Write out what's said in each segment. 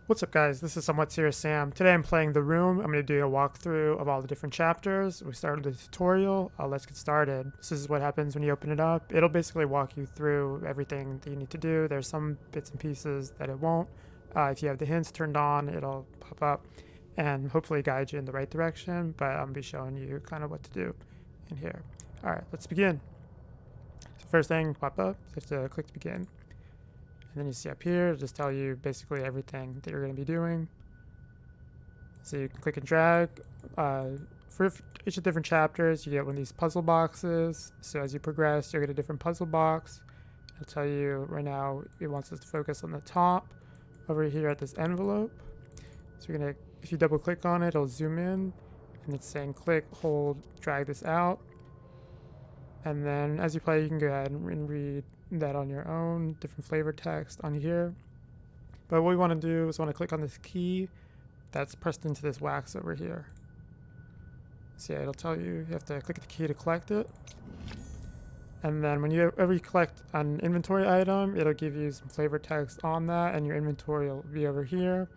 What's up guys, this is Somewhat Serious Sam. Today I'm playing The Room. I'm going to do a walkthrough of all the different chapters. We started the tutorial. Let's get started. This is what happens when you open it up. It'll basically walk you through everything that you need to do. There's some bits and pieces that it won't. If you have the hints turned on, it'll pop up and hopefully guide you in the right direction, but I'm going to be showing you kind of what to do in here. Alright, let's begin. So first thing pop up, you have to click to begin. And then you see up here, it'll just tell you basically everything that you're going to be doing. So you can click and drag. For each of the different chapters, you get one of these puzzle boxes. So as you progress, you'll get a different puzzle box. It'll tell you right now it wants us to focus on the top over here at this envelope. So you're going to, if you double click on it, it'll zoom in. And it's saying click, hold, drag this out. And then as you play, you can go ahead and read that on your own, different flavor text on here. But what we want to do is want to click on this key that's pressed into this wax over here. So yeah, it'll tell you have to click the key to collect it. And then whenever you collect an inventory item, it'll give you some flavor text on that, and your inventory will be over here.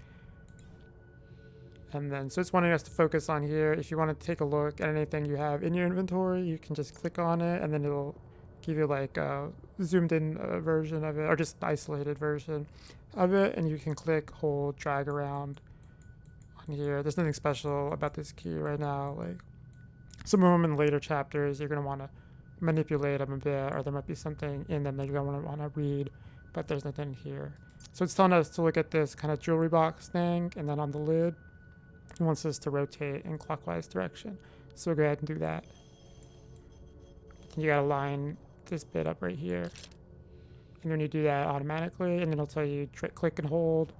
And then, so it's wanting us to focus on here. If you want to take a look at anything you have in your inventory, you can just click on it, and then it'll give you like a zoomed in version of it, or just an isolated version of it. And you can click, hold, drag around on here. There's nothing special about this key right now. Like some of them in later chapters, you're going to want to manipulate them a bit, or there might be something in them that you're going to want to read, but there's nothing here. So it's telling us to look at this kind of jewelry box thing, and then on the lid, it wants us to rotate in clockwise direction. So we'll go ahead and do that. You gotta line this bit up right here. And then you do that automatically, and then it'll tell you click and hold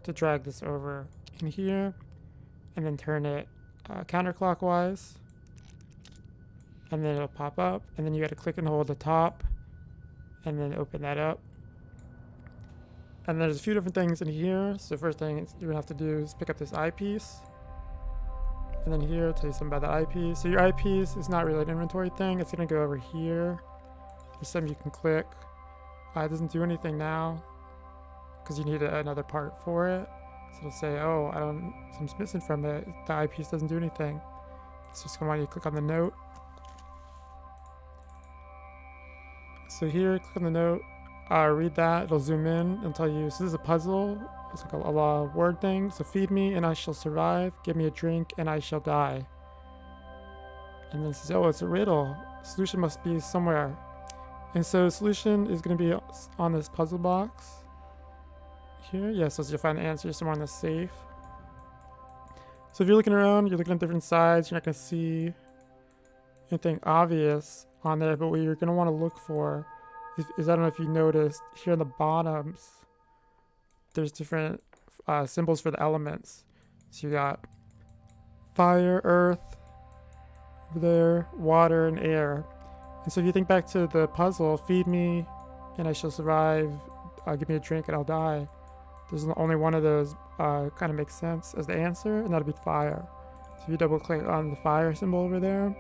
to drag this over in here, and then turn it counterclockwise. And then it'll pop up, and then you gotta click and hold the top, and then open that up. And there's a few different things in here. So first thing you're gonna have to do is pick up this eyepiece. And then here, I'll tell you something about the eyepiece. So your eyepiece is not really an inventory thing. It's going to go over here. There's something you can click. It doesn't do anything now because you need another part for it. So it'll say, oh, something's missing from it. The eyepiece doesn't do anything. It's just going to want you to click on the note. So here, click on the note. Read that. It'll zoom in and tell you, so this is a puzzle. It's like a word thing. So feed me and I shall survive. Give me a drink and I shall die. And then it says, oh, it's a riddle. Solution must be somewhere. And so the solution is going to be on this puzzle box here. Yeah, so you'll find the answer somewhere on the safe. So if you're looking around, you're looking at different sides. You're not going to see anything obvious on there. But what you're going to want to look for is I don't know if you noticed here in the bottoms, there's different symbols for the elements. So you got fire, earth, over there, water, and air. And so if you think back to the puzzle, feed me and I shall survive, give me a drink and I'll die. There's only one of those kind of makes sense as the answer, and that'll be fire. So if you double click on the fire symbol over there,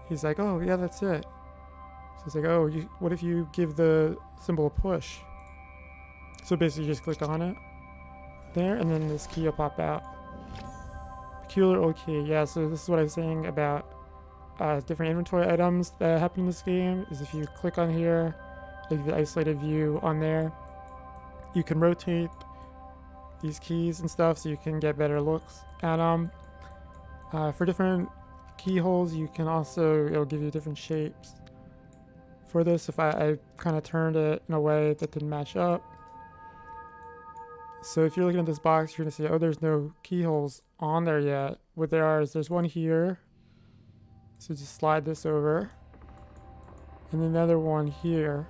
he's like, oh yeah, that's it. So it's like, oh, what if you give the symbol a push? So basically you just click on it there, and then this key will pop out. Peculiar old key. Yeah, so this is what I was saying about different inventory items that happen in this game, is if you click on here, like the isolated view on there, you can rotate these keys and stuff so you can get better looks at them. For different keyholes, you can also, it'll give you different shapes. For this, if I kind of turned it in a way that didn't match up. So if you're looking at this box, you're going to see, oh, there's no keyholes on there yet. What there are is there's one here. So just slide this over. And another one here.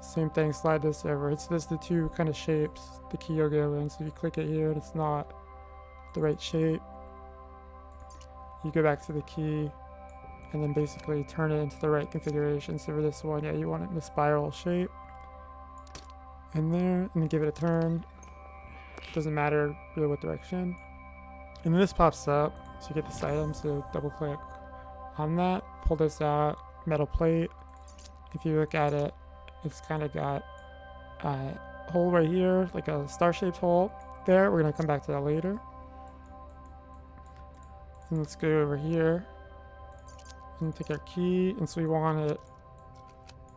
Same thing, slide this over. It's just the two kind of shapes the key will go in. So if you click it here and it's not the right shape, you go back to the key and then basically turn it into the right configuration. So for this one, yeah, you want it in the spiral shape. In there, and then give it a turn. Doesn't matter really what direction. And then this pops up, so you get this item, so double click on that, pull this out, metal plate. If you look at it, it's kind of got hole right here, like a star-shaped hole there. We're gonna come back to that later. And let's go over here and take our key, and so we want it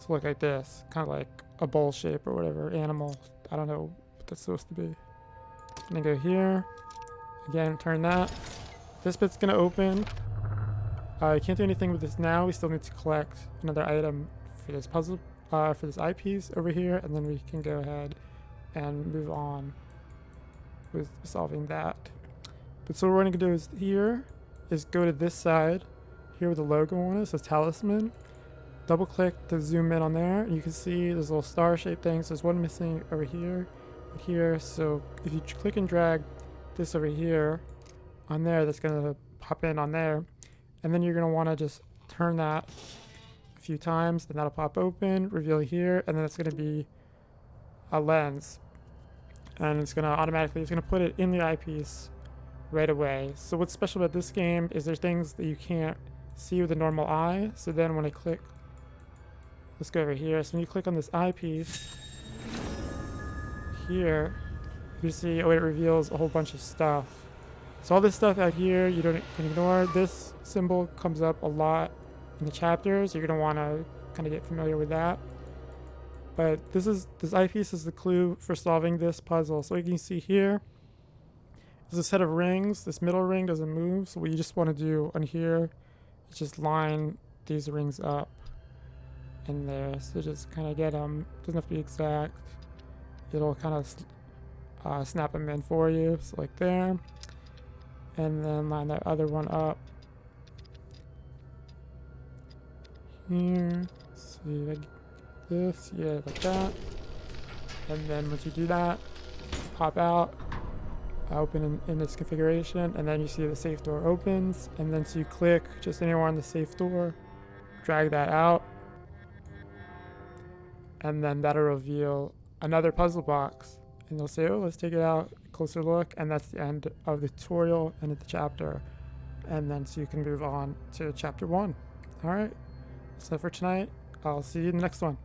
to look like this, kind of like a bowl shape or whatever, animal. I don't know what that's supposed to be. And then go here, again, turn that. This bit's gonna open. I can't do anything with this now. We still need to collect another item for this puzzle, for this eyepiece over here, and then we can go ahead and move on with solving that. But so what we're gonna do is here is go to this side here with the logo on it, so talisman. Double click to zoom in on there, and you can see there's a little star shaped thing. So there's one missing over here, here. So if you click and drag this over here on there, that's gonna pop in on there, and then you're gonna want to just turn that a few times, and that'll pop open, reveal here, and then it's gonna be a lens, and it's gonna put it in the eyepiece right away. So what's special about this game is there's things that you can't see with a normal eye. So then when I click, let's go over here. So when you click on this eyepiece here, you see, it reveals a whole bunch of stuff. So all this stuff out here, you can ignore. This symbol comes up a lot in the chapters. You're gonna want to kind of get familiar with that. But this eyepiece is the clue for solving this puzzle. So you can see here, there's a set of rings. This middle ring doesn't move. So what you just want to do on here is just line these rings up in there. So just kind of get them. Doesn't have to be exact. It'll kind of snap them in for you. So like there. And then line that other one up here. See, like this. Yeah, like that. And then once you do that, pop out. Open in this configuration, and then you see the safe door opens, and then so you click just anywhere on the safe door, drag that out, and then that'll reveal another puzzle box, and they'll say, oh, let's take it out, closer look, and that's the end of the tutorial and of the chapter. And then so you can move on to chapter 1. All right, so for tonight, I'll see you in the next one.